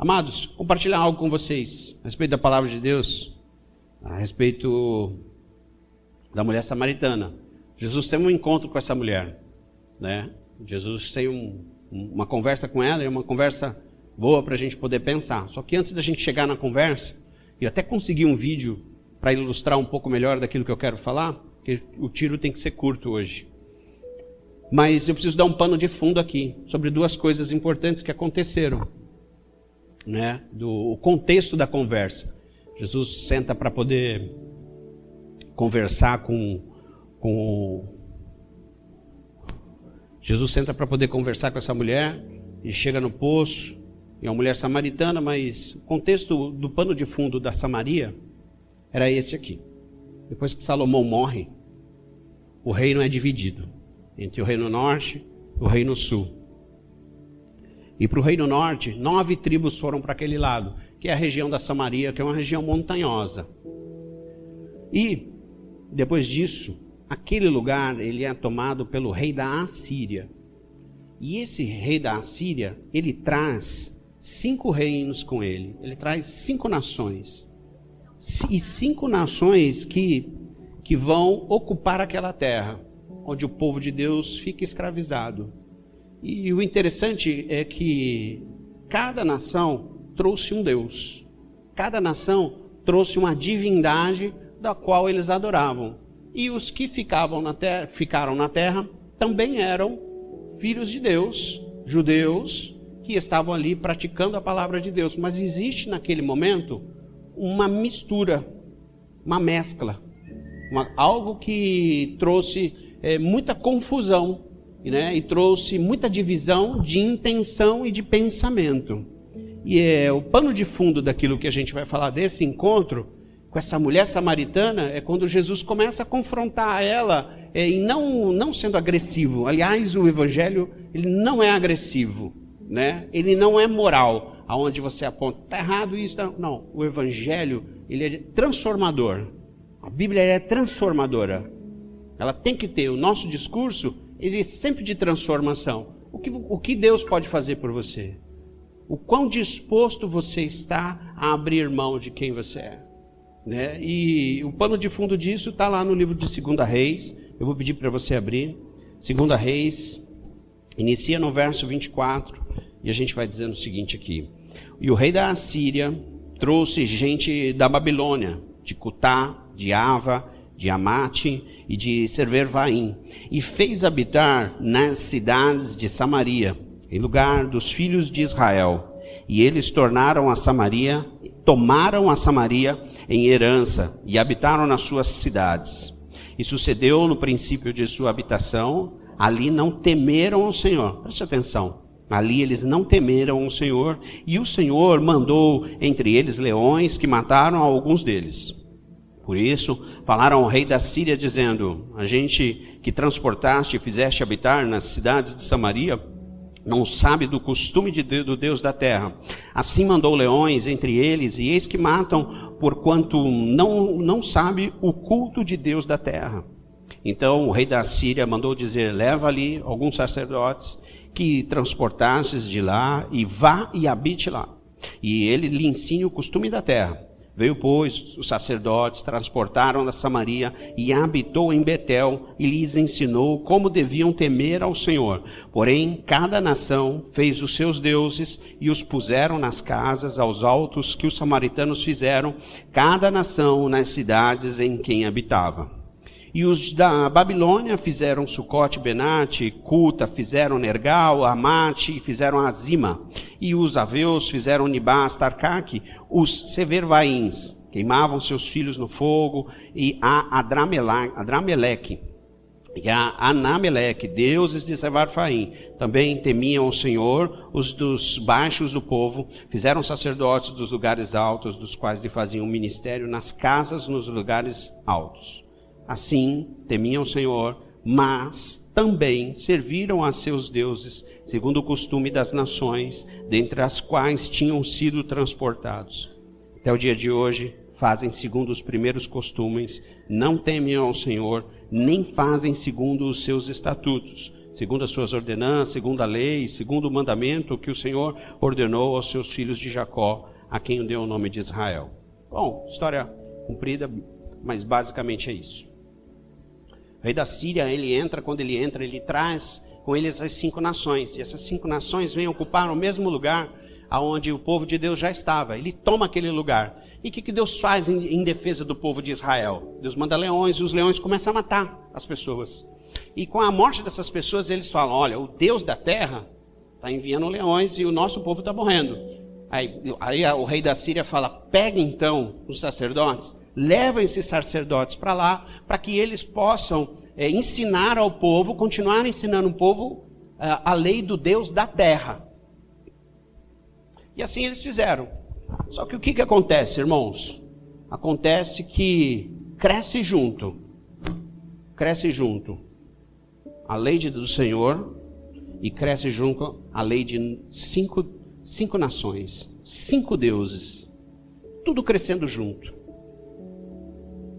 Amados, compartilhar algo com vocês a respeito da palavra de Deus, a respeito da mulher samaritana. Jesus tem um encontro com essa mulher, né? Jesus tem uma conversa com ela, é uma conversa boa para a gente poder pensar. Só que antes da gente chegar na conversa, eu até consegui um vídeo para ilustrar um pouco melhor daquilo que eu quero falar, porque o tiro tem que ser curto hoje. Mas eu preciso dar um pano de fundo aqui, sobre duas coisas importantes que aconteceram, né? O contexto da conversa. Jesus senta para poder conversar Jesus senta para poder conversar com essa mulher, e chega no poço, é uma mulher samaritana, mas o contexto do pano de fundo da Samaria era esse aqui. Depois que Salomão morre, o reino é dividido entre o reino norte e o reino sul. E para o reino norte, 9 tribos foram para aquele lado, que é a região da Samaria, que é uma região montanhosa. E, depois disso, aquele lugar ele é tomado pelo rei da Assíria. E esse rei da Assíria, ele traz 5 reinos com ele. Ele traz 5 nações. E 5 nações que vão ocupar aquela terra, onde o povo de Deus fica escravizado. E o interessante é que cada nação trouxe um Deus. Cada nação trouxe uma divindade da qual eles adoravam. E os que ficaram na terra também eram filhos de Deus, judeus, que estavam ali praticando a palavra de Deus. Mas existe naquele momento uma mistura, uma mescla, algo que trouxe muita confusão, né? E trouxe muita divisão de intenção e de pensamento. E o pano de fundo daquilo que a gente vai falar desse encontro com essa mulher samaritana é quando Jesus começa a confrontar ela, e não sendo agressivo. Aliás, o evangelho ele não é agressivo, né? Ele não é moral, aonde você aponta, está errado isso, tá... Não, o evangelho ele é transformador. A Bíblia é transformadora. Ela tem que ter, o nosso discurso, ele é sempre de transformação. O que Deus pode fazer por você? O quão disposto você está a abrir mão de quem você é, né? E o pano de fundo disso está lá no livro de 2 Reis. Eu vou pedir para você abrir. 2 Reis, inicia no verso 24, e a gente vai dizendo o seguinte aqui. E o rei da Assíria trouxe gente da Babilônia, de Cutá, de Ava, de Amate e de Servervaim, e fez habitar nas cidades de Samaria, em lugar dos filhos de Israel. E eles tomaram a Samaria em herança, e habitaram nas suas cidades. E sucedeu no princípio de sua habitação, ali não temeram ao Senhor. Preste atenção. Ali eles não temeram ao Senhor, e o Senhor mandou entre eles leões que mataram alguns deles. Por isso, falaram ao rei da Síria, dizendo: a gente que transportaste e fizeste habitar nas cidades de Samaria, não sabe do costume do Deus da terra. Assim mandou leões entre eles, e eis que matam, porquanto não sabe o culto de Deus da terra. Então o rei da Síria mandou dizer: leva ali alguns sacerdotes que transportastes de lá, e vá e habite lá, e ele lhe ensine o costume da terra. Veio, pois, os sacerdotes, transportaram da Samaria, e habitou em Betel, e lhes ensinou como deviam temer ao Senhor. Porém, cada nação fez os seus deuses, e os puseram nas casas, aos altos que os samaritanos fizeram, cada nação nas cidades em quem habitava. E os da Babilônia fizeram Sucote, Benate, Cuta, fizeram Nergal, Amate, e fizeram Azima. E os aveus fizeram Nibás, Tarcaque, os Severvaíns, queimavam seus filhos no fogo, e a Adrameleque, e a Anameleque, deuses de Sevarfaim, também temiam o Senhor. Os dos baixos do povo fizeram sacerdotes dos lugares altos, dos quais lhe faziam ministério nas casas nos lugares altos. Assim, temiam o Senhor, mas também serviram a seus deuses, segundo o costume das nações, dentre as quais tinham sido transportados. Até o dia de hoje, fazem segundo os primeiros costumes, não temem ao Senhor, nem fazem segundo os seus estatutos, segundo as suas ordenanças, segundo a lei, segundo o mandamento que o Senhor ordenou aos seus filhos de Jacó, a quem deu o nome de Israel. Bom, história comprida, mas basicamente é isso. O rei da Síria, quando ele entra, ele traz com ele as 5 nações, e essas 5 nações vêm ocupar o mesmo lugar aonde o povo de Deus já estava. Ele toma aquele lugar. E o que Deus faz em defesa do povo de Israel? Deus manda leões, e os leões começam a matar as pessoas. E com a morte dessas pessoas, eles falam, olha, o Deus da terra está enviando leões e o nosso povo está morrendo. Aí o rei da Síria fala, pega então os sacerdotes, leva esses sacerdotes para lá, para que eles possam ensinar ao povo, continuar ensinando o povo a lei do Deus da terra. E assim eles fizeram. Só que o que acontece, irmãos? Acontece que cresce junto a lei do Senhor e cresce junto a lei de cinco nações, 5 deuses, tudo crescendo junto.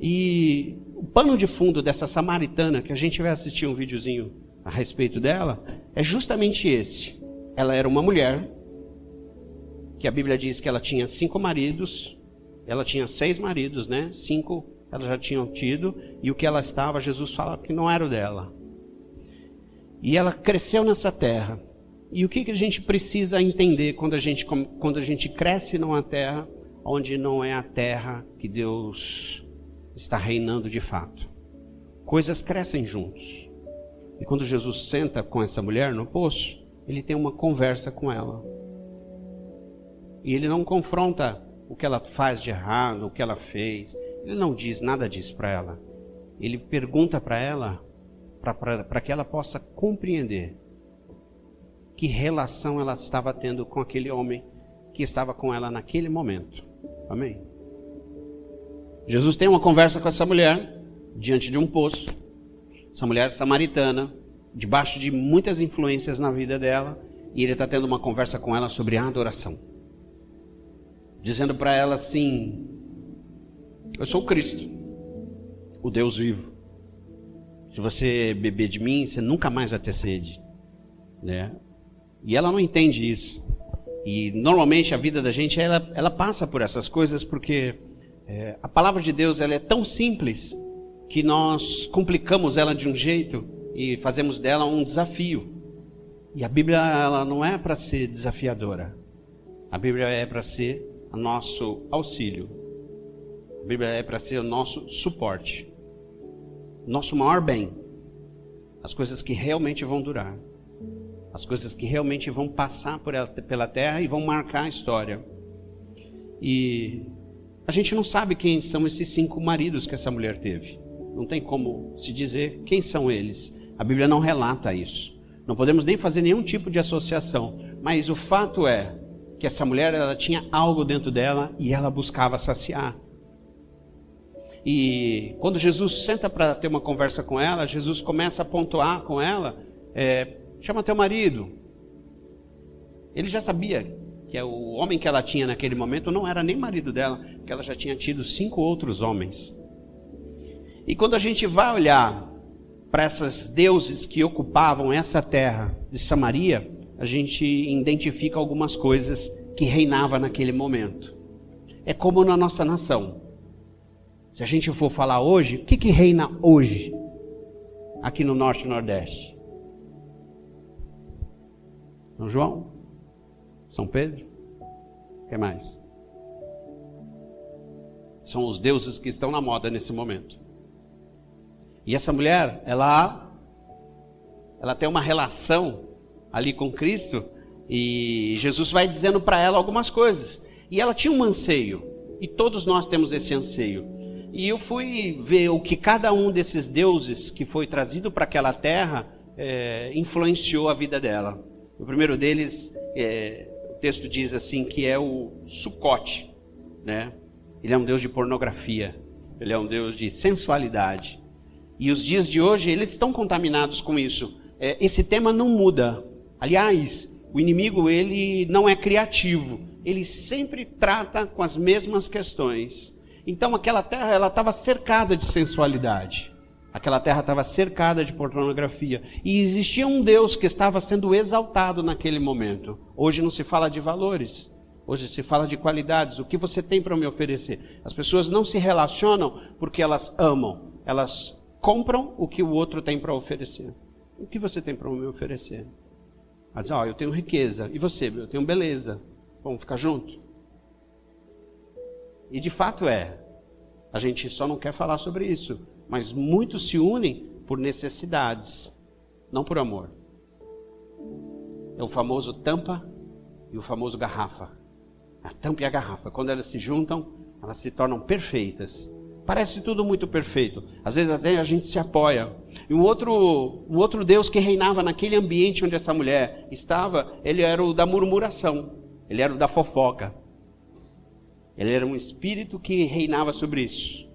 E o pano de fundo dessa samaritana, que a gente vai assistir um videozinho a respeito dela, é justamente esse. Ela era uma mulher, que a Bíblia diz que ela tinha 5 maridos, ela tinha 6 maridos, né? 5 elas já tinham tido, e o que ela estava, Jesus fala que não era o dela. E ela cresceu nessa terra. E o que a gente precisa entender quando a gente cresce numa terra onde não é a terra que Deus está reinando de fato? Coisas crescem juntos. E quando Jesus senta com essa mulher no poço, ele tem uma conversa com ela. E ele não confronta o que ela faz de errado, o que ela fez. Ele não diz nada disso para ela. Ele pergunta para ela, para que ela possa compreender que relação ela estava tendo com aquele homem que estava com ela naquele momento. Amém? Jesus tem uma conversa com essa mulher, diante de um poço. Essa mulher samaritana, debaixo de muitas influências na vida dela, e ele está tendo uma conversa com ela sobre a adoração. Dizendo para ela assim, eu sou o Cristo, o Deus vivo. Se você beber de mim, você nunca mais vai ter sede, né? E ela não entende isso. E normalmente a vida da gente, ela passa por essas coisas porque a palavra de Deus ela é tão simples que nós complicamos ela de um jeito e fazemos dela um desafio. E a Bíblia ela não é para ser desafiadora. A Bíblia é para ser o nosso auxílio. A Bíblia é para ser o nosso suporte. Nosso maior bem. As coisas que realmente vão durar. As coisas que realmente vão passar pela terra e vão marcar a história. E a gente não sabe quem são esses 5 maridos que essa mulher teve. Não tem como se dizer quem são eles. A Bíblia não relata isso. Não podemos nem fazer nenhum tipo de associação. Mas o fato é que essa mulher ela tinha algo dentro dela e ela buscava saciar. E quando Jesus senta para ter uma conversa com ela, Jesus começa a pontuar com ela, chama teu marido. Ele já sabia que o homem que ela tinha naquele momento não era nem marido dela, porque ela já tinha tido 5 outros homens. E quando a gente vai olhar para esses deuses que ocupavam essa terra de Samaria, a gente identifica algumas coisas que reinavam naquele momento. É como na nossa nação. Se a gente for falar hoje, o que reina hoje aqui no Norte e Nordeste? São João? São Pedro? O que mais? São os deuses que estão na moda nesse momento. E essa mulher, ela tem uma relação ali com Cristo e Jesus vai dizendo para ela algumas coisas. E ela tinha um anseio, e todos nós temos esse anseio. E eu fui ver o que cada um desses deuses que foi trazido para aquela terra influenciou a vida dela. O primeiro deles, o texto diz assim, que é o Sucote, né? Ele é um deus de pornografia, ele é um deus de sensualidade. E os dias de hoje, eles estão contaminados com isso. Esse tema não muda. Aliás, o inimigo, ele não é criativo. Ele sempre trata com as mesmas questões. Então, aquela terra, ela estava cercada de sensualidade. Aquela terra estava cercada de pornografia. E existia um Deus que estava sendo exaltado naquele momento. Hoje não se fala de valores. Hoje se fala de qualidades. O que você tem para me oferecer? As pessoas não se relacionam porque elas amam. Elas compram o que o outro tem para oferecer. O que você tem para me oferecer? Mas, eu tenho riqueza. E você? Eu tenho beleza. Vamos ficar junto? E de fato a gente só não quer falar sobre isso. Mas muitos se unem por necessidades, não por amor. É o famoso tampa e o famoso garrafa. A tampa e a garrafa, quando elas se juntam, elas se tornam perfeitas. Parece tudo muito perfeito. Às vezes até a gente se apoia. E um outro Deus que reinava naquele ambiente onde essa mulher estava, ele era o da murmuração. Ele era o da fofoca. Ele era um espírito que reinava sobre isso.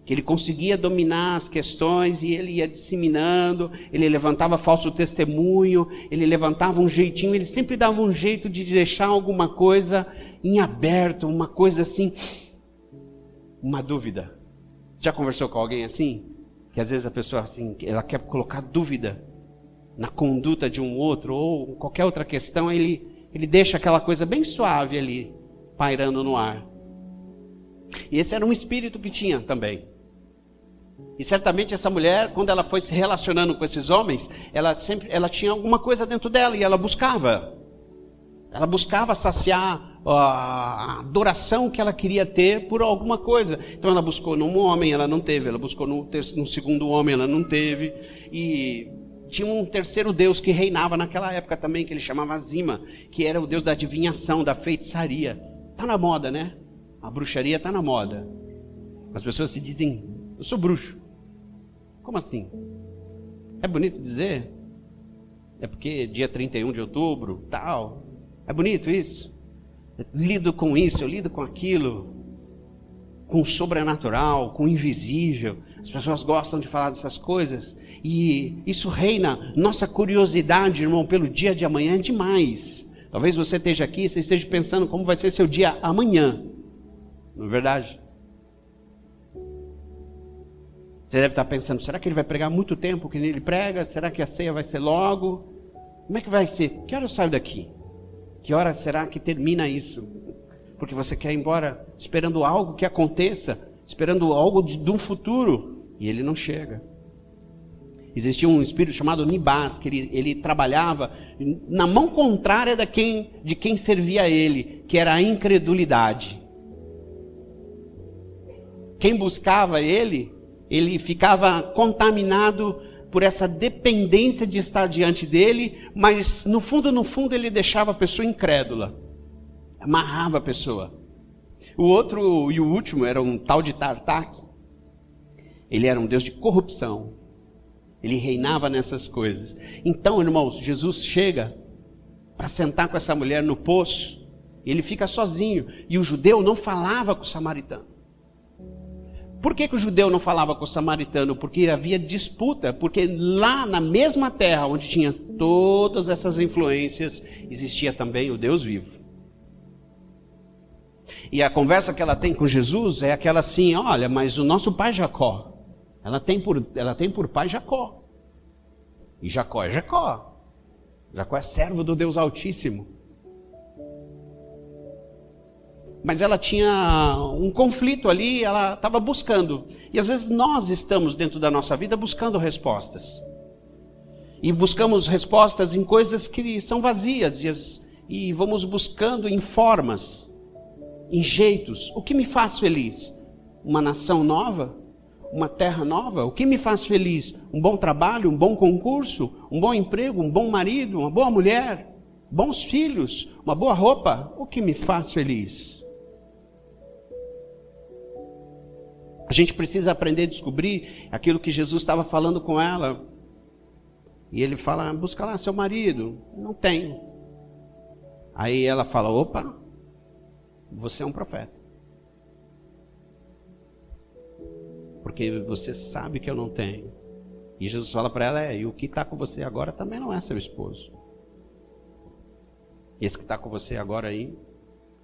Que ele conseguia dominar as questões e ele ia disseminando, ele levantava falso testemunho, ele levantava um jeitinho, ele sempre dava um jeito de deixar alguma coisa em aberto, uma coisa assim, uma dúvida. Já conversou com alguém assim? Que às vezes a pessoa assim, ela quer colocar dúvida na conduta de um outro ou qualquer outra questão, ele deixa aquela coisa bem suave ali, pairando no ar. E esse era um espírito que tinha também. E certamente essa mulher, quando ela foi se relacionando com esses homens, ela tinha alguma coisa dentro dela e ela buscava saciar a adoração que ela queria ter por alguma coisa. Então ela buscou num homem, ela não teve. Ela buscou num segundo homem, ela não teve. E tinha um terceiro Deus que reinava naquela época também, que ele chamava Zima, que era o Deus da adivinhação, da feitiçaria. Está na moda, né? A bruxaria está na moda. As pessoas se dizem, eu sou bruxo. Como assim? É bonito dizer? É porque dia 31 de outubro, tal. É bonito isso? Eu lido com isso, eu lido com aquilo. Com o sobrenatural, com o invisível. As pessoas gostam de falar dessas coisas. E isso reina. Nossa curiosidade, irmão, pelo dia de amanhã é demais. Talvez você esteja aqui, você esteja pensando como vai ser seu dia amanhã. Não é verdade? Você deve estar pensando, será que ele vai pregar muito tempo que ele prega? Será que a ceia vai ser logo? Como é que vai ser? Que hora eu saio daqui? Que hora será que termina isso? Porque você quer ir embora esperando algo que aconteça, esperando algo de um futuro, e ele não chega. Existia um espírito chamado Nibás, que ele trabalhava na mão contrária de quem servia a ele, que era a incredulidade. Quem buscava ele ficava contaminado por essa dependência de estar diante dele, mas no fundo ele deixava a pessoa incrédula, amarrava a pessoa. O outro e o último era um tal de Tartak. Ele era um Deus de corrupção, ele reinava nessas coisas. Então, irmãos, Jesus chega para sentar com essa mulher no poço, e ele fica sozinho, e o judeu não falava com o samaritano. Por que o judeu não falava com o samaritano? Porque havia disputa, porque lá na mesma terra onde tinha todas essas influências, existia também o Deus vivo. E a conversa que ela tem com Jesus é aquela assim, olha, mas o nosso pai Jacó, ela tem por pai Jacó. E Jacó é Jacó. Jacó é servo do Deus Altíssimo. Mas ela tinha um conflito ali, ela estava buscando. E às vezes nós estamos dentro da nossa vida buscando respostas. E buscamos respostas em coisas que são vazias. E vamos buscando em formas, em jeitos. O que me faz feliz? Uma nação nova? Uma terra nova? O que me faz feliz? Um bom trabalho, um bom concurso, um bom emprego, um bom marido, uma boa mulher, bons filhos, uma boa roupa? O que me faz feliz? A gente precisa aprender a descobrir aquilo que Jesus estava falando com ela. E ele fala, busca lá seu marido. Não tem. Aí ela fala, opa, você é um profeta. Porque você sabe que eu não tenho. E Jesus fala para ela, e o que está com você agora também não é seu esposo. Esse que está com você agora aí,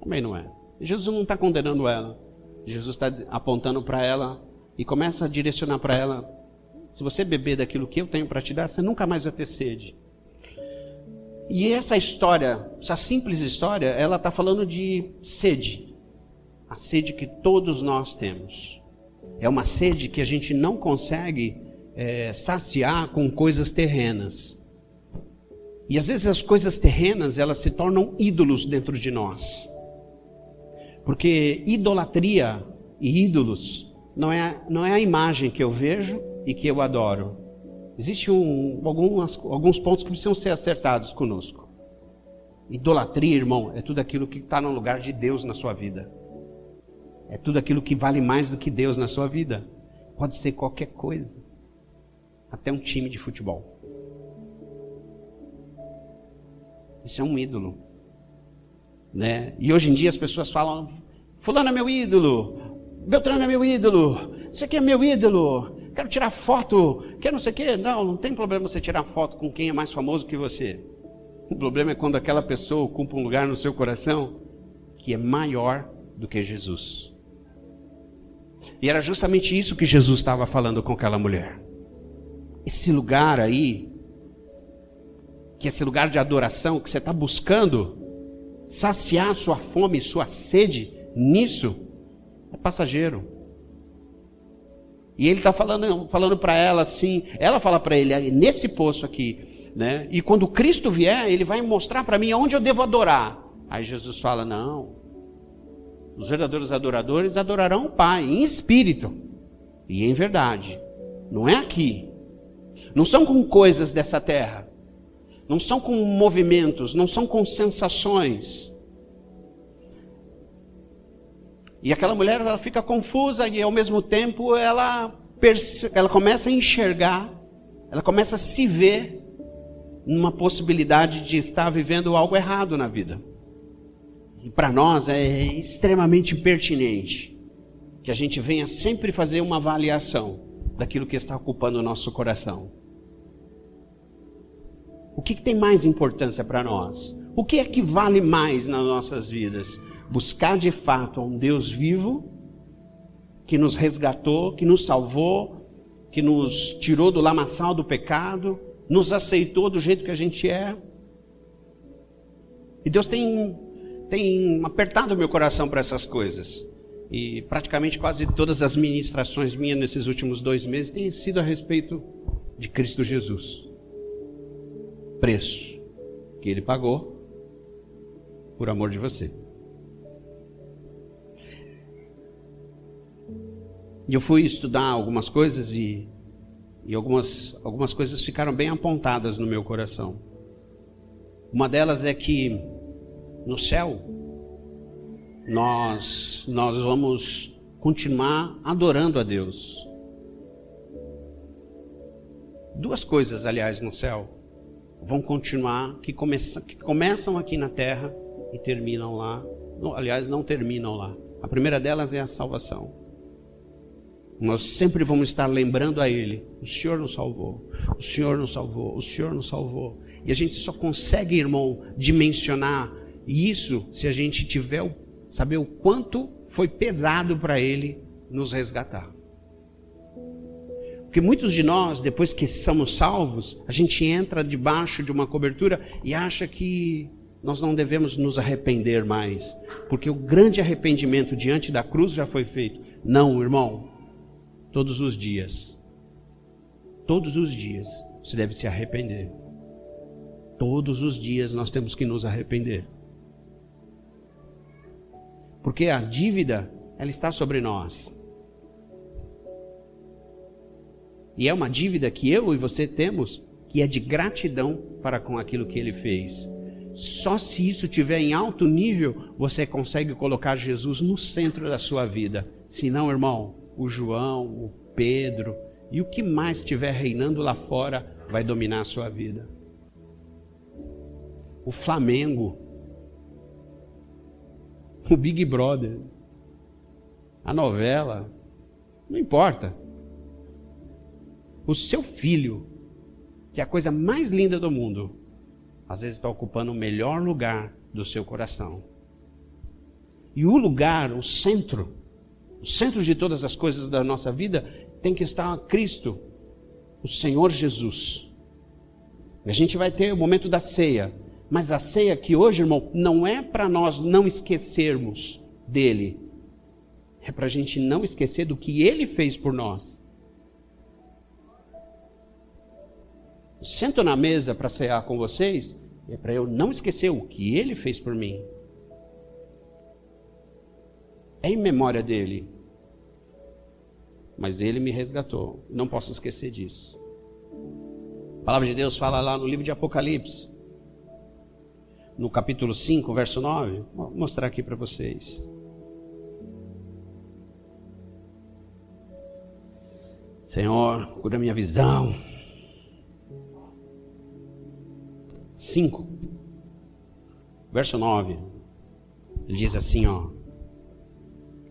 também não é. E Jesus não está condenando ela. Jesus está apontando para ela e começa a direcionar para ela. Se você beber daquilo que eu tenho para te dar, você nunca mais vai ter sede. E essa história, essa simples história, ela está falando de sede. A sede que todos nós temos. É uma sede que a gente não consegue saciar com coisas terrenas. E às vezes as coisas terrenas, elas se tornam ídolos dentro de nós. Porque idolatria e ídolos não é a imagem que eu vejo e que eu adoro. Existem alguns pontos que precisam ser acertados conosco. Idolatria, irmão, é tudo aquilo que está no lugar de Deus na sua vida. É tudo aquilo que vale mais do que Deus na sua vida. Pode ser qualquer coisa. Até um time de futebol. Isso é um ídolo. Né? E hoje em dia as pessoas falam: fulano é meu ídolo, Beltrano é meu ídolo, isso aqui é meu ídolo, quero tirar foto, quero não sei o quê. Não tem problema você tirar foto com quem é mais famoso que você. O problema é quando aquela pessoa ocupa um lugar no seu coração que é maior do que Jesus. E era justamente isso que Jesus estava falando com aquela mulher. Esse lugar aí, que esse lugar de adoração que você está buscando saciar sua fome, sua sede nisso, é passageiro. E ele está falando para ela assim, ela fala para ele, nesse poço aqui, né? E quando Cristo vier, ele vai mostrar para mim onde eu devo adorar. Aí Jesus fala: não, os verdadeiros adoradores adorarão o Pai em espírito e em verdade. Não é aqui. Não são com coisas dessa terra. Não são com movimentos, não são com sensações. E aquela mulher, ela fica confusa e ao mesmo tempo ela começa a enxergar, ela começa a se ver numa possibilidade de estar vivendo algo errado na vida. E para nós é extremamente pertinente que a gente venha sempre fazer uma avaliação daquilo que está ocupando o nosso coração. O que tem mais importância para nós? O que é que vale mais nas nossas vidas? Buscar de fato um Deus vivo, que nos resgatou, que nos salvou, que nos tirou do lamaçal do pecado, nos aceitou do jeito que a gente é. E Deus tem apertado o meu coração para essas coisas. E praticamente quase todas as ministrações minhas nesses últimos 2 meses têm sido a respeito de Cristo Jesus. Preço que Ele pagou por amor de você. E eu fui estudar algumas coisas e algumas coisas ficaram bem apontadas no meu coração. Uma delas é que no céu nós vamos continuar adorando a Deus. 2 coisas, aliás, no céu vão continuar, que começam aqui na terra e terminam lá. Aliás, não terminam lá. A primeira delas é a salvação. Nós sempre vamos estar lembrando a Ele: o Senhor nos salvou, o Senhor nos salvou, o Senhor nos salvou. E a gente só consegue, irmão, dimensionar isso se a gente saber o quanto foi pesado para Ele nos resgatar. Porque muitos de nós, depois que somos salvos, a gente entra debaixo de uma cobertura e acha que nós não devemos nos arrepender mais, porque o grande arrependimento diante da cruz já foi feito. Não, irmão, todos os dias você deve se arrepender. Todos os dias nós temos que nos arrepender. Porque a dívida, ela está sobre nós. E é uma dívida que eu e você temos, que é de gratidão para com aquilo que Ele fez. Só se isso estiver em alto nível, você consegue colocar Jesus no centro da sua vida. Senão, irmão, o João, o Pedro e o que mais estiver reinando lá fora vai dominar a sua vida. O Flamengo, o Big Brother, a novela, não importa. O seu filho, que é a coisa mais linda do mundo, às vezes está ocupando o melhor lugar do seu coração. E o lugar, o centro de todas as coisas da nossa vida tem que estar Cristo. o Senhor Jesus. A gente vai ter o momento da ceia, mas a ceia aqui hoje, irmão, não é para nós não esquecermos dele, é para a gente não esquecer do que ele fez por nós. Sento na mesa para cear com vocês, é para eu não esquecer o que ele fez por mim. É em memória dele. Mas ele me resgatou. Não posso esquecer disso. A palavra de Deus fala lá no livro de Apocalipse, no capítulo 5, verso 9. Vou mostrar aqui para vocês. Senhor, cura minha visão. 5, verso 9. Ele diz assim,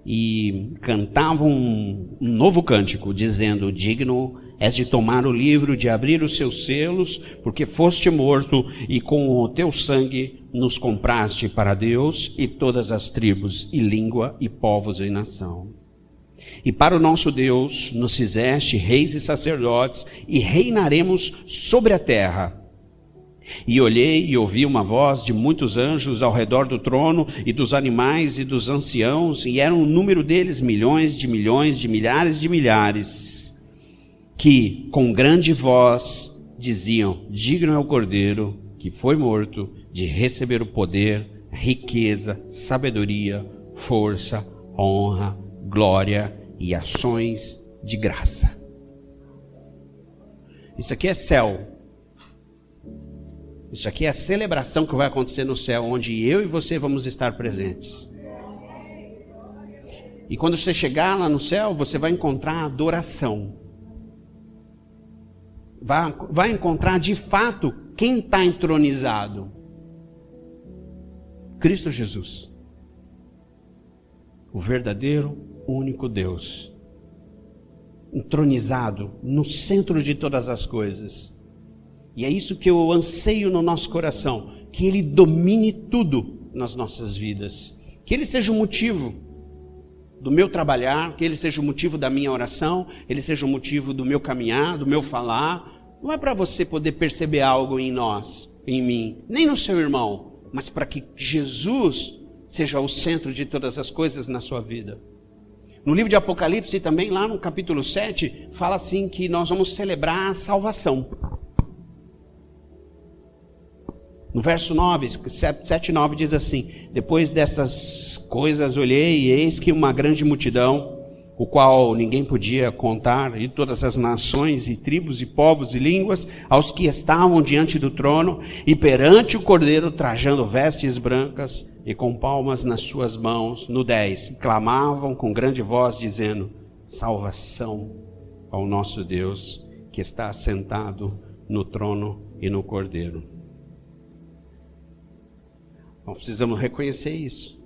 e cantavam um novo cântico, dizendo: digno és de tomar o livro, de abrir os seus selos, porque foste morto e com o teu sangue nos compraste para Deus e todas as tribos e língua e povos e nação. E para o nosso Deus nos fizeste reis e sacerdotes e reinaremos sobre a terra. E olhei e ouvi uma voz de muitos anjos ao redor do trono, e dos animais e dos anciãos, e era um número deles milhões, de milhares de milhares, que com grande voz diziam: digno é o Cordeiro que foi morto de receber o poder, riqueza, sabedoria, força, honra, glória e ações de graça. Isso aqui é céu. Isso aqui é a celebração que vai acontecer no céu, onde eu e você vamos estar presentes. E quando você chegar lá no céu, você vai encontrar adoração. Vai encontrar de fato quem está entronizado. Cristo Jesus. O verdadeiro, único Deus. Entronizado no centro de todas as coisas. E é isso que eu anseio no nosso coração, que Ele domine tudo nas nossas vidas. Que Ele seja o motivo do meu trabalhar, que Ele seja o motivo da minha oração, Ele seja o motivo do meu caminhar, do meu falar. Não é para você poder perceber algo em nós, em mim, nem no seu irmão, mas para que Jesus seja o centro de todas as coisas na sua vida. No livro de Apocalipse também, lá no capítulo 7, fala assim que nós vamos celebrar a salvação. No verso 9, 7 e 9 diz assim: depois dessas coisas olhei, e eis que uma grande multidão, o qual ninguém podia contar, e todas as nações, e tribos, e povos, e línguas, aos que estavam diante do trono, e perante o Cordeiro, trajando vestes brancas, e com palmas nas suas mãos. No 10, clamavam com grande voz, dizendo: salvação ao nosso Deus, que está assentado no trono e no Cordeiro. Nós precisamos reconhecer isso.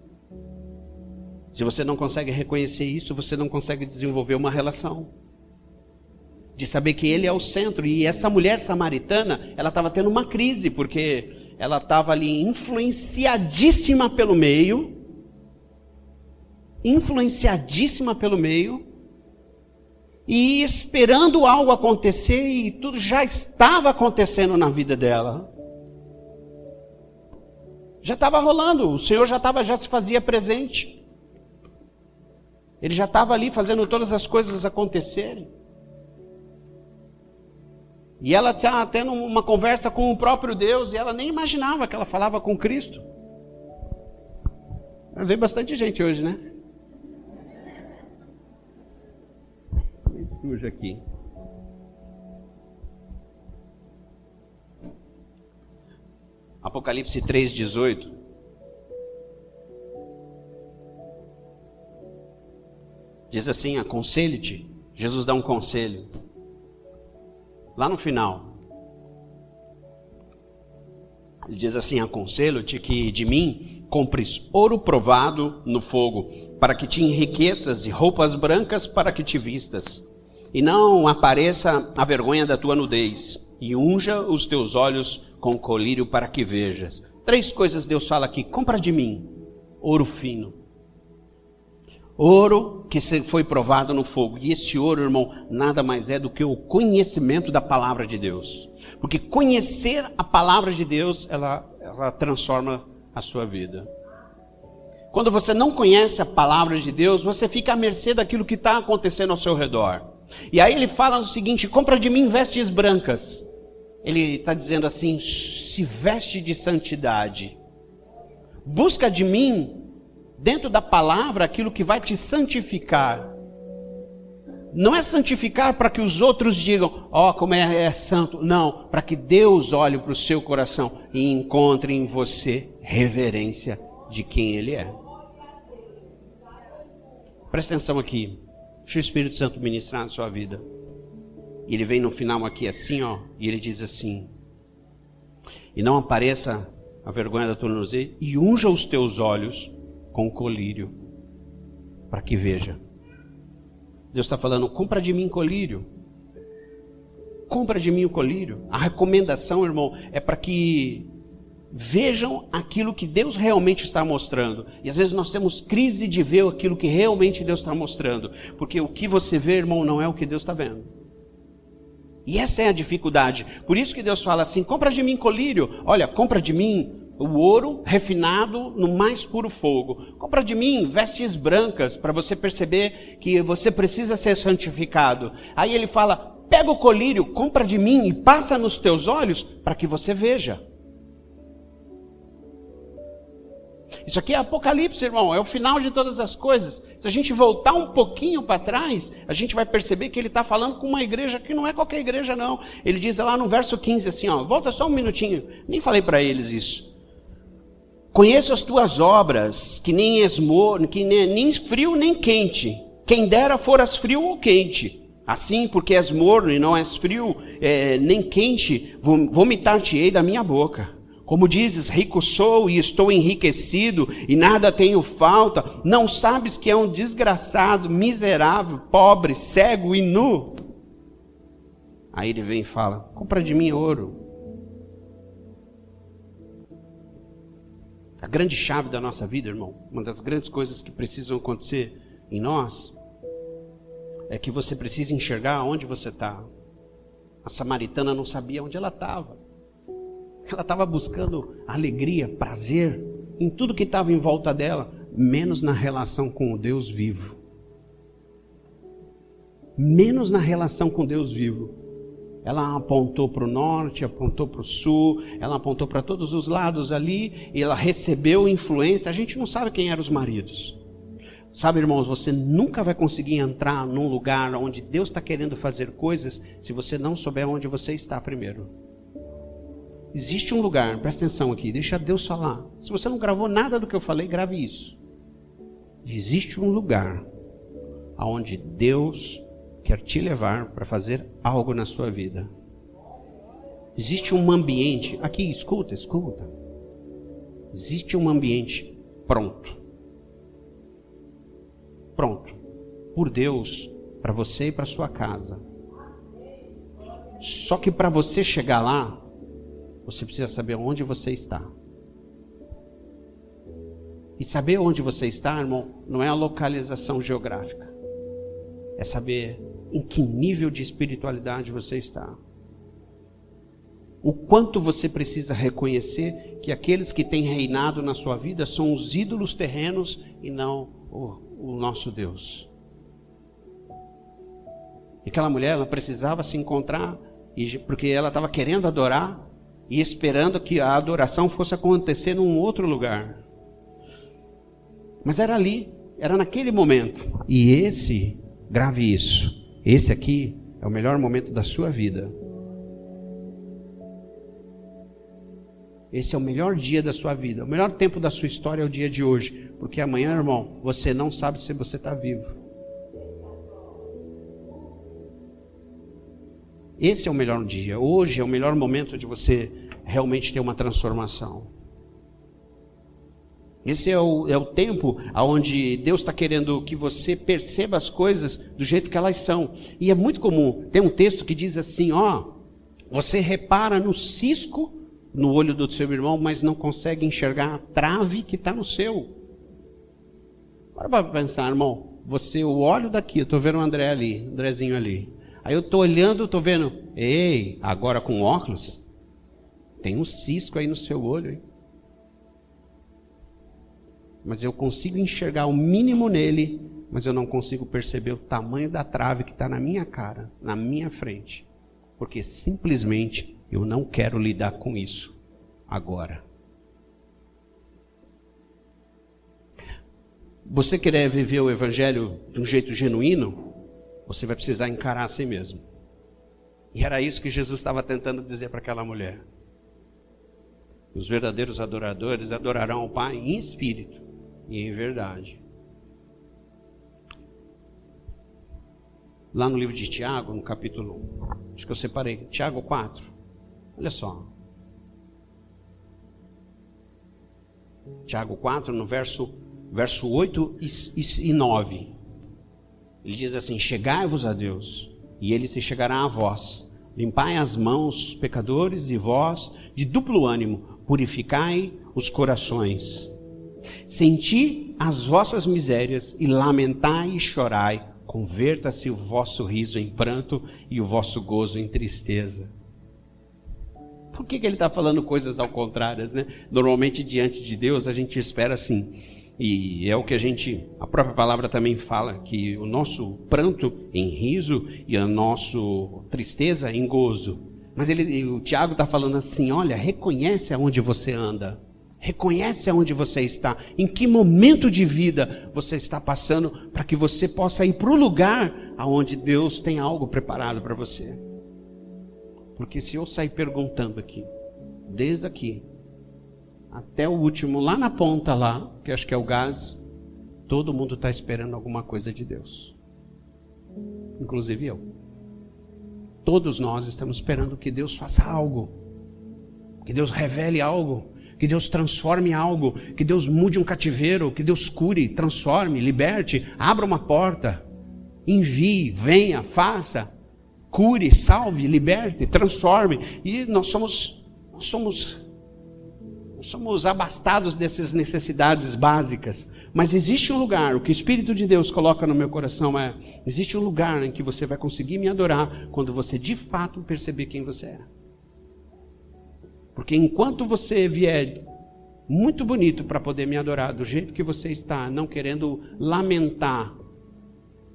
Se você não consegue reconhecer isso, você não consegue desenvolver uma relação. De saber que Ele é o centro. E essa mulher samaritana, ela estava tendo uma crise, porque ela estava ali influenciadíssima pelo meio. E esperando algo acontecer, e tudo já estava acontecendo na vida dela. Já estava rolando, o Senhor já se fazia presente. Ele já estava ali fazendo todas as coisas acontecerem. E ela está tendo uma conversa com o próprio Deus, e ela nem imaginava que ela falava com Cristo. Vai ver bastante gente hoje, né? Suja aqui. Apocalipse 3:18. Diz assim: aconselho-te. Jesus dá um conselho. Lá no final. Ele diz assim: aconselho-te que de mim compres ouro provado no fogo, para que te enriqueças, e roupas brancas para que te vistas, e não apareça a vergonha da tua nudez, e unja os teus olhos com colírio para que vejas. 3 coisas Deus fala aqui: compra de mim ouro fino. Ouro que foi provado no fogo. E esse ouro, irmão, nada mais é do que o conhecimento da palavra de Deus. Porque conhecer a palavra de Deus, ela transforma a sua vida. Quando você não conhece a palavra de Deus, você fica à mercê daquilo que está acontecendo ao seu redor. E aí ele fala o seguinte: compra de mim vestes brancas. Ele está dizendo assim: se veste de santidade. Busca de mim, dentro da palavra, aquilo que vai te santificar. Não é santificar para que os outros digam, ó, como é santo. Não, para que Deus olhe para o seu coração e encontre em você reverência de quem Ele é. Presta atenção aqui. Deixa o Espírito Santo ministrar na sua vida. E ele vem no final aqui assim, ó, e ele diz assim: e não apareça a vergonha da tua nudez, e unja os teus olhos com colírio, para que veja. Deus está falando: compra de mim colírio. Compra de mim o colírio. A recomendação, irmão, é para que vejam aquilo que Deus realmente está mostrando. E às vezes nós temos crise de ver aquilo que realmente Deus está mostrando. Porque o que você vê, irmão, não é o que Deus está vendo. E essa é a dificuldade. Por isso que Deus fala assim: compra de mim colírio. Olha, compra de mim o ouro refinado no mais puro fogo. Compra de mim vestes brancas, para você perceber que você precisa ser santificado. Aí ele fala: pega o colírio, compra de mim e passa nos teus olhos para que você veja. Isso aqui é Apocalipse, irmão, é o final de todas as coisas. Se a gente voltar um pouquinho para trás, a gente vai perceber que ele está falando com uma igreja que não é qualquer igreja, não. Ele diz lá no verso 15 assim, ó, volta só um minutinho, nem falei para eles isso. Conheço as tuas obras, que nem és morno, que nem frio nem quente. Quem dera foras frio ou quente. Assim, porque és morno e não és frio, nem quente, vomitar-te-ei da minha boca. Como dizes, rico sou e estou enriquecido e nada tenho falta. Não sabes que é um desgraçado, miserável, pobre, cego e nu? Aí ele vem e fala: compra de mim ouro. A grande chave da nossa vida, irmão, uma das grandes coisas que precisam acontecer em nós, é que você precisa enxergar onde você está. A samaritana não sabia onde ela estava. Ela estava buscando alegria, prazer em tudo que estava em volta dela, menos na relação com o Deus vivo. Menos na relação com Deus vivo. Ela apontou para o norte, apontou para o sul, ela apontou para todos os lados ali, e ela recebeu influência. A gente não sabe quem eram os maridos. Sabe, irmãos, você nunca vai conseguir entrar num lugar onde Deus está querendo fazer coisas, se você não souber onde você está primeiro. Existe um lugar, presta atenção aqui, deixa Deus falar. Se você não gravou nada do que eu falei, grave isso. Existe um lugar aonde Deus quer te levar para fazer algo na sua vida. Existe um ambiente, aqui, escuta. Existe um ambiente pronto. Pronto. Por Deus, para você e para sua casa. Só que para você chegar lá, você precisa saber onde você está. E saber onde você está, irmão, não é a localização geográfica. É saber em que nível de espiritualidade você está. O quanto você precisa reconhecer que aqueles que têm reinado na sua vida são os ídolos terrenos e não o nosso Deus. E aquela mulher, ela precisava se encontrar, porque ela estava querendo adorar, e esperando que a adoração fosse acontecer num outro lugar. Mas era ali, era naquele momento. E grave isso, esse aqui é o melhor momento da sua vida. Esse é o melhor dia da sua vida. O melhor tempo da sua história é o dia de hoje. Porque amanhã, irmão, você não sabe se você está vivo. Esse é o melhor dia. Hoje é o melhor momento de você realmente ter uma transformação. Esse é o tempo onde Deus está querendo que você perceba as coisas do jeito que elas são. E é muito comum. Tem um texto que diz assim, ó, você repara no cisco no olho do seu irmão, mas não consegue enxergar a trave que está no seu. Para pensar, irmão. eu olho daqui, eu estou vendo o Andrezinho ali. Aí eu estou olhando, estou vendo, ei, agora com óculos, tem um cisco aí no seu olho, hein? Mas eu consigo enxergar o mínimo nele, mas eu não consigo perceber o tamanho da trave que está na minha cara, na minha frente. Porque simplesmente eu não quero lidar com isso agora. Você querer viver o evangelho de um jeito genuíno, você vai precisar encarar a si mesmo. E era isso que Jesus estava tentando dizer para aquela mulher. Os verdadeiros adoradores adorarão ao Pai em espírito e em verdade. Lá no livro de Tiago, no capítulo, acho que eu separei, Tiago 4, olha só. Tiago 4, no verso 8 e 9. Ele diz assim: chegai-vos a Deus, e Ele se chegará a vós. Limpai as mãos, pecadores, e vós, de duplo ânimo, purificai os corações. Senti as vossas misérias, e lamentai e chorai. Converta-se o vosso riso em pranto e o vosso gozo em tristeza. Por que ele está falando coisas ao contrário, né? Normalmente diante de Deus a gente espera assim. E é o que a própria palavra também fala, que o nosso pranto em riso e a nossa tristeza em gozo. Mas o Tiago está falando assim, olha, reconhece aonde você anda. Reconhece aonde você está, em que momento de vida você está passando, para que você possa ir para o lugar aonde Deus tem algo preparado para você. Porque se eu sair perguntando aqui, desde aqui até o último, lá na ponta lá, que acho que é o gás, todo mundo está esperando alguma coisa de Deus. Inclusive eu. Todos nós estamos esperando que Deus faça algo, que Deus revele algo, que Deus transforme algo, que Deus mude um cativeiro, que Deus cure, transforme, liberte, abra uma porta, envie, venha, faça, cure, salve, liberte, transforme. E nós somos abastados dessas necessidades básicas. Mas existe um lugar, o que o Espírito de Deus coloca no meu coração existe um lugar em que você vai conseguir me adorar quando você de fato perceber quem você é. Porque enquanto você vier muito bonito para poder me adorar do jeito que você está, não querendo lamentar,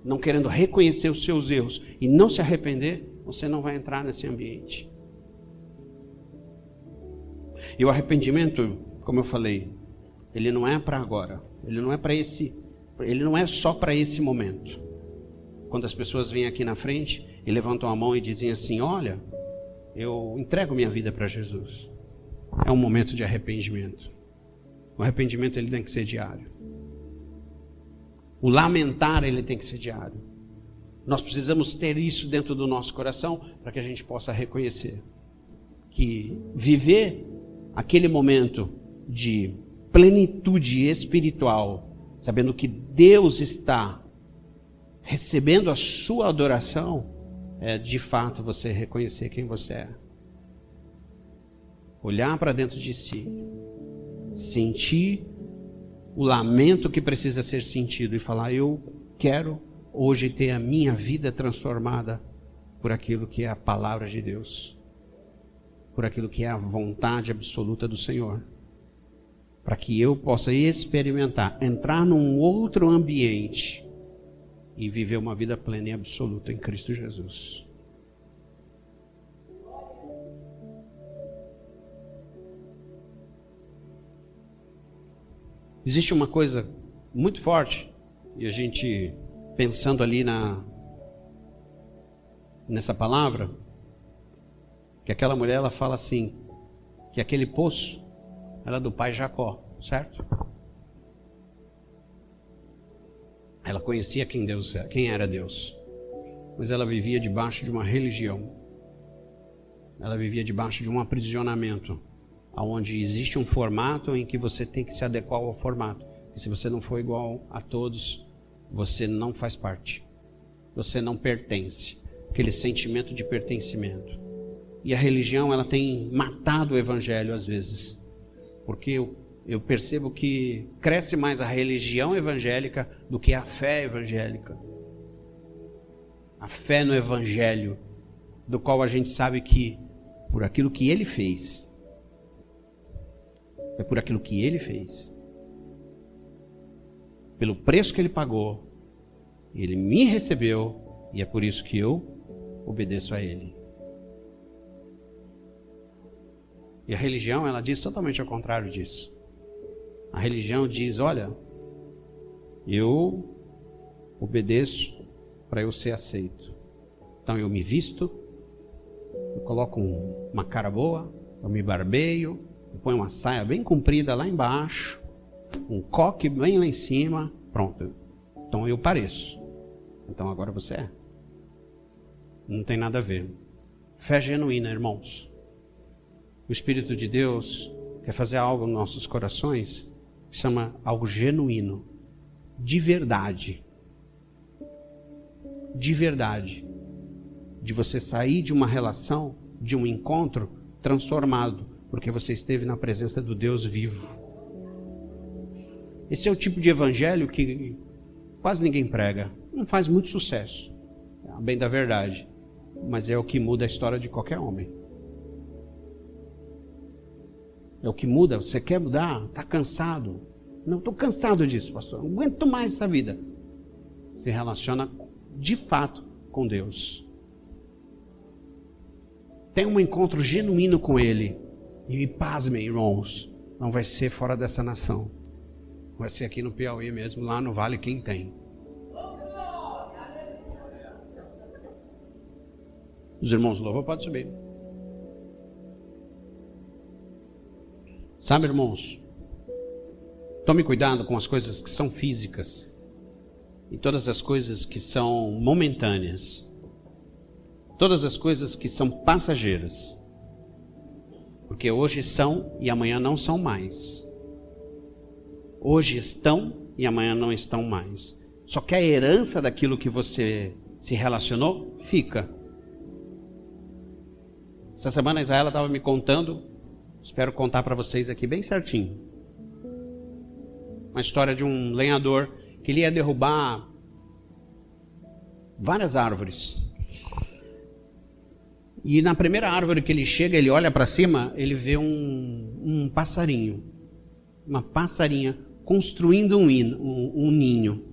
não querendo reconhecer os seus erros e não se arrepender, você não vai entrar nesse ambiente. E o arrependimento, como eu falei, ele não é para agora, ele não é só para esse momento. Quando as pessoas vêm aqui na frente e levantam a mão e dizem assim, olha, eu entrego minha vida para Jesus. É um momento de arrependimento. O arrependimento ele tem que ser diário. O lamentar ele tem que ser diário. Nós precisamos ter isso dentro do nosso coração para que a gente possa reconhecer que viver aquele momento de plenitude espiritual, sabendo que Deus está recebendo a sua adoração, é de fato você reconhecer quem você é. Olhar para dentro de si, sentir o lamento que precisa ser sentido e falar, eu quero hoje ter a minha vida transformada por aquilo que é a palavra de Deus, por aquilo que é a vontade absoluta do Senhor, para que eu possa experimentar, entrar num outro ambiente e viver uma vida plena e absoluta em Cristo Jesus. Existe uma coisa muito forte, e a gente pensando ali nessa palavra, que aquela mulher ela fala assim, que aquele poço era do pai Jacó, certo? Ela conhecia quem era Deus, mas ela vivia debaixo de uma religião, ela vivia debaixo de um aprisionamento, onde existe um formato em que você tem que se adequar ao formato. E se você não for igual a todos, você não faz parte. Você não pertence. Aquele sentimento de pertencimento. E a religião, ela tem matado o evangelho às vezes. Porque eu percebo que cresce mais a religião evangélica do que a fé evangélica. A fé no evangelho, do qual a gente sabe que por aquilo que ele fez, é por aquilo que ele fez, pelo preço que ele pagou, ele me recebeu e é por isso que eu obedeço a ele. E a religião, ela diz totalmente ao contrário disso. A religião diz, olha, eu obedeço para eu ser aceito. Então eu me visto, eu coloco uma cara boa, eu me barbeio, eu ponho uma saia bem comprida lá embaixo, um coque bem lá em cima, pronto. Então eu pareço. Então agora você é. Não tem nada a ver. Fé genuína, irmãos. O Espírito de Deus quer fazer algo nos nossos corações, chama algo genuíno, de verdade. De verdade. De você sair de uma relação, de um encontro transformado, porque você esteve na presença do Deus vivo. Esse é o tipo de evangelho que quase ninguém prega. Não faz muito sucesso, é bem da verdade, mas é o que muda a história de qualquer homem. É o que muda. Você quer mudar? Está cansado? Não, estou cansado disso, pastor. Não aguento mais essa vida. Se relaciona de fato com Deus. Tem um encontro genuíno com Ele. E me pasmem, irmãos, não vai ser fora dessa nação. Vai ser aqui no Piauí mesmo, lá no Vale quem tem. Os irmãos louvam, pode subir. Sabe, irmãos, tome cuidado com as coisas que são físicas e todas as coisas que são momentâneas, todas as coisas que são passageiras, porque hoje são e amanhã não são mais. Hoje estão e amanhã não estão mais. Só que a herança daquilo que você se relacionou fica. Essa semana a Israela estava me contando. Espero contar para vocês aqui bem certinho. Uma história de um lenhador que ele ia derrubar várias árvores. E na primeira árvore que ele chega, ele olha para cima, ele vê um passarinho. Uma passarinha construindo um ninho.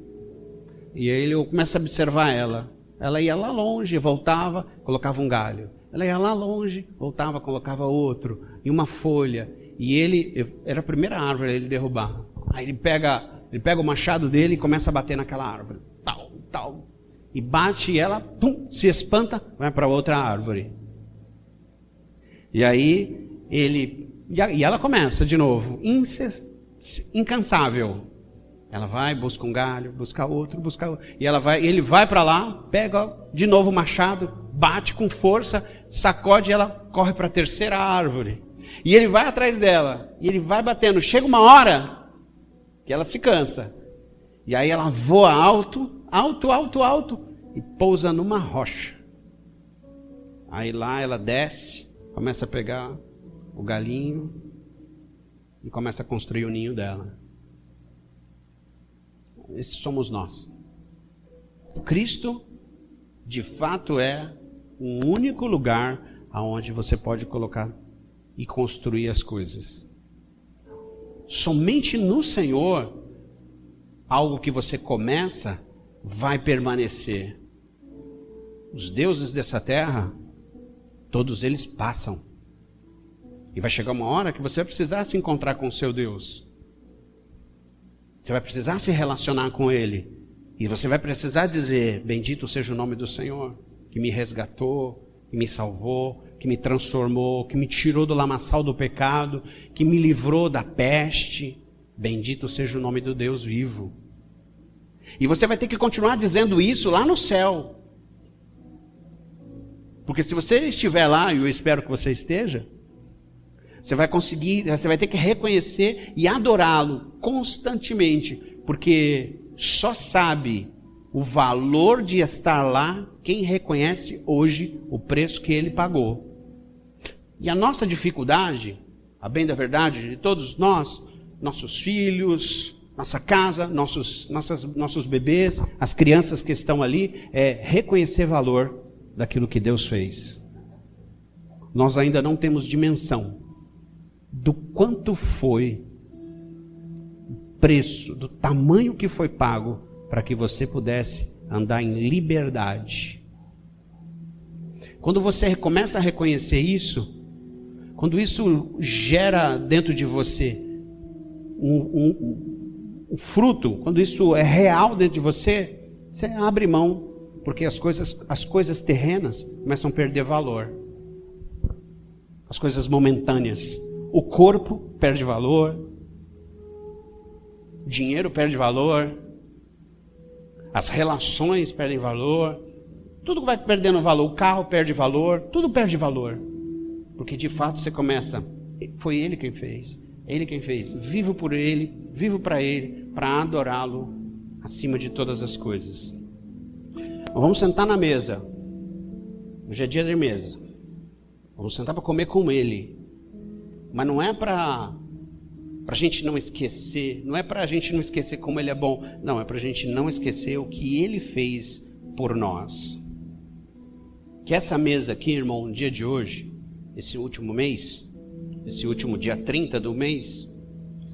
E aí ele começa a observar ela. Ela ia lá longe, voltava, colocava um galho. Ela ia lá longe, voltava, colocava outro, e uma folha. E ele, era a primeira árvore ele derrubar. Aí ele pega o machado dele e começa a bater naquela árvore. Tal, tal. E bate e ela, pum, se espanta, vai para outra árvore. E aí e ela começa de novo, incansável. Ela vai, busca um galho, busca outro. E ele vai para lá, pega de novo o machado, bate com força, sacode e ela corre para a terceira árvore. E ele vai atrás dela, e ele vai batendo. Chega uma hora que ela se cansa. E aí ela voa alto, e pousa numa rocha. Aí lá ela desce, começa a pegar o galinho e começa a construir o ninho dela. Esses somos nós. Cristo, de fato, é o único lugar aonde você pode colocar e construir as coisas. Somente no Senhor, algo que você começa vai permanecer. Os deuses dessa terra, todos eles passam. E vai chegar uma hora que você vai precisar se encontrar com o seu Deus. Você vai precisar se relacionar com Ele. E você vai precisar dizer, bendito seja o nome do Senhor, que me resgatou, que me salvou, que me transformou, que me tirou do lamaçal do pecado, que me livrou da peste. Bendito seja o nome do Deus vivo. E você vai ter que continuar dizendo isso lá no céu. Porque se você estiver lá, e eu espero que você esteja, você vai ter que reconhecer e adorá-lo constantemente, porque só sabe o valor de estar lá quem reconhece hoje o preço que ele pagou. E a nossa dificuldade, a bem da verdade de todos nós, nossos filhos, nossa casa, nossos bebês, as crianças que estão ali, é reconhecer valor daquilo que Deus fez. Nós ainda não temos dimensão do quanto foi o preço, do tamanho que foi pago para que você pudesse andar em liberdade. Quando você começa a reconhecer isso, quando isso gera dentro de você um fruto, quando isso é real dentro de você, você abre mão, porque as coisas terrenas começam a perder valor. As coisas momentâneas. O corpo perde valor, o dinheiro perde valor, as relações perdem valor, tudo vai perdendo valor, o carro perde valor, tudo perde valor. Porque de fato você começa, foi Ele quem fez, Ele quem fez, vivo por Ele, vivo para Ele, para adorá-lo acima de todas as coisas. Vamos sentar na mesa, hoje é dia de mesa, vamos sentar para comer com Ele, mas não é para a gente não esquecer, não é para a gente não esquecer como Ele é bom, não, é para a gente não esquecer o que Ele fez por nós. Que essa mesa aqui, irmão, no dia de hoje, esse último mês, esse último dia 30 do mês,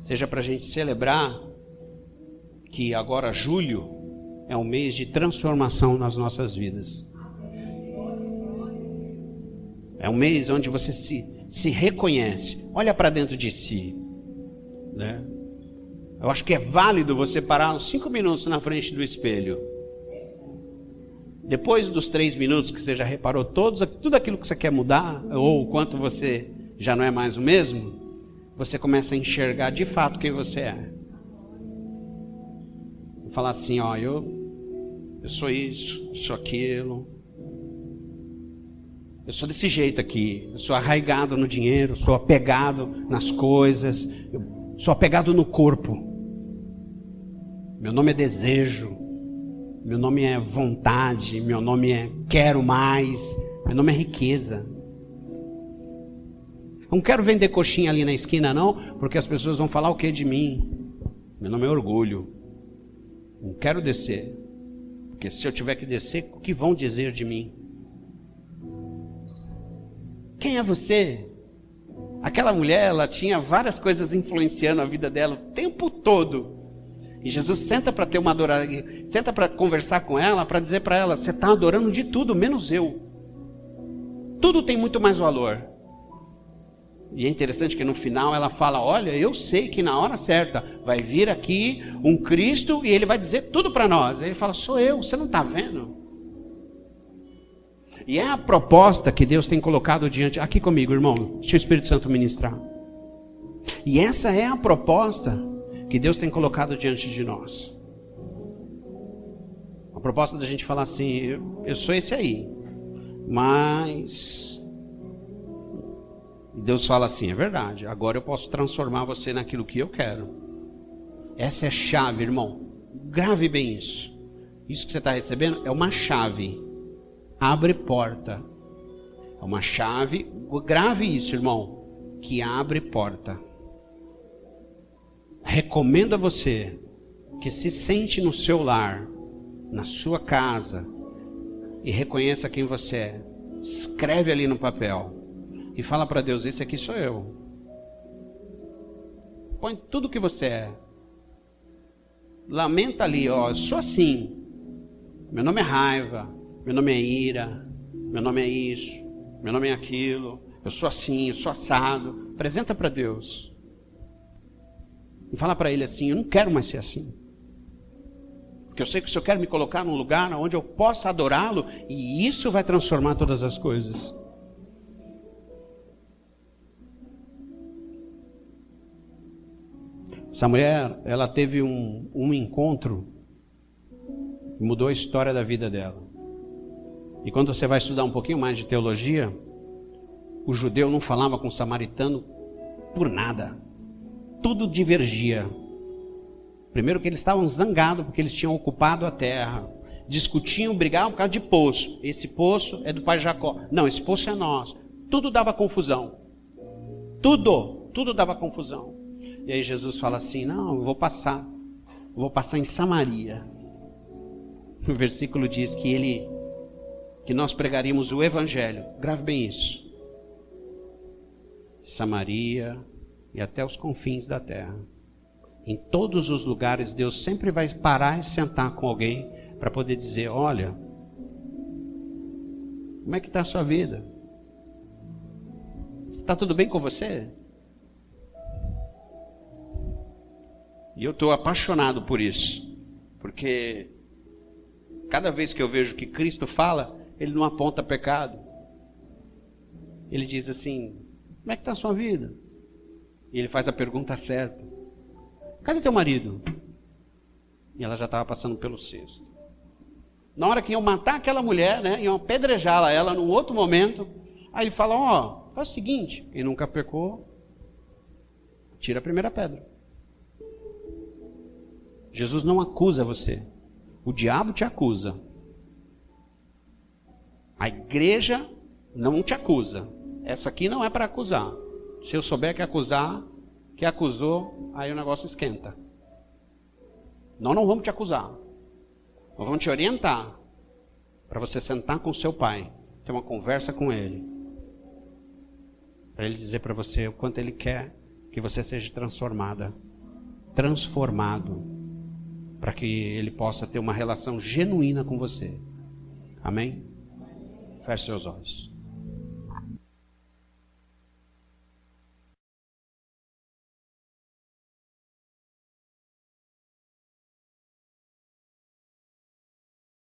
seja para a gente celebrar que agora julho é um mês de transformação nas nossas vidas. É um mês onde você se reconhece, olha para dentro de si, né? Eu acho que é válido você parar uns 5 minutos na frente do espelho. Depois dos 3 minutos que você já reparou tudo aquilo que você quer mudar, ou o quanto você já não é mais o mesmo, você começa a enxergar de fato quem você é. E falar assim, ó, eu sou isso, eu sou aquilo, eu sou desse jeito aqui, eu sou arraigado no dinheiro, sou apegado nas coisas, eu sou apegado no corpo. Meu nome é desejo. Meu nome é vontade, meu nome é quero mais, meu nome é riqueza. Não quero vender coxinha ali na esquina não, porque as pessoas vão falar o que de mim? Meu nome é orgulho. Não quero descer, porque se eu tiver que descer, o que vão dizer de mim? Quem é você? Aquela mulher, ela tinha várias coisas influenciando a vida dela o tempo todo. E Jesus senta para ter uma adoração, senta para conversar com ela, para dizer para ela, você está adorando de tudo, menos eu. Tudo tem muito mais valor. E é interessante que no final ela fala, olha, eu sei que na hora certa vai vir aqui um Cristo e ele vai dizer tudo para nós. Aí ele fala, sou eu, você não está vendo? E é a proposta que Deus tem colocado diante, aqui comigo, irmão, deixa o Espírito Santo ministrar. E essa é a proposta que Deus tem colocado diante de nós. A proposta da gente falar assim, eu sou esse aí, mas Deus fala assim, é verdade, agora eu posso transformar você naquilo que eu quero. Essa é a chave, irmão. Grave bem isso. Isso que você está recebendo é uma chave. Abre porta. É uma chave, grave isso, irmão, que abre porta. Recomendo a você que se sente no seu lar, na sua casa, e reconheça quem você é. Escreve ali no papel e fala para Deus, esse aqui sou eu. Põe tudo que você é. Lamenta ali, ó, eu sou assim. Meu nome é raiva, meu nome é ira, meu nome é isso, meu nome é aquilo. Eu sou assim, eu sou assado. Apresenta para Deus. E fala para Ele assim, eu não quero mais ser assim. Porque eu sei que o Senhor quer me colocar num lugar onde eu possa adorá-lo, e isso vai transformar todas as coisas. Essa mulher, ela teve um encontro que mudou a história da vida dela. E quando você vai estudar um pouquinho mais de teologia, o judeu não falava com o samaritano por nada. Tudo divergia. Primeiro que eles estavam zangados porque eles tinham ocupado a terra. Discutiam, brigavam por causa de poço. Esse poço é do pai Jacó. Não, esse poço é nosso. Tudo dava confusão. Tudo dava confusão. E aí Jesus fala assim, não, eu vou passar em Samaria. O versículo diz que nós pregaríamos o evangelho. Grave bem isso. Samaria e até os confins da terra. Em todos os lugares, Deus sempre vai parar e sentar com alguém para poder dizer, olha, como é que está a sua vida? Está tudo bem com você? E eu estou apaixonado por isso, porque cada vez que eu vejo que Cristo fala, Ele não aponta pecado. Ele diz assim, como é que está a sua vida? E Ele faz a pergunta certa. Cadê teu marido? E ela já estava passando pelo cesto. Na hora que iam matar aquela mulher, né, iam apedrejá-la, ela num outro momento, aí Ele fala, ó, faz o seguinte, quem nunca pecou, tira a primeira pedra. Jesus não acusa você. O diabo te acusa. A igreja não te acusa. Essa aqui não é para acusar. Se eu souber que acusar, que acusou, aí o negócio esquenta. Nós não vamos te acusar. Nós vamos te orientar para você sentar com o seu pai, ter uma conversa com ele, para ele dizer para você o quanto ele quer que você seja transformado, para que ele possa ter uma relação genuína com você. Amém? Feche seus olhos.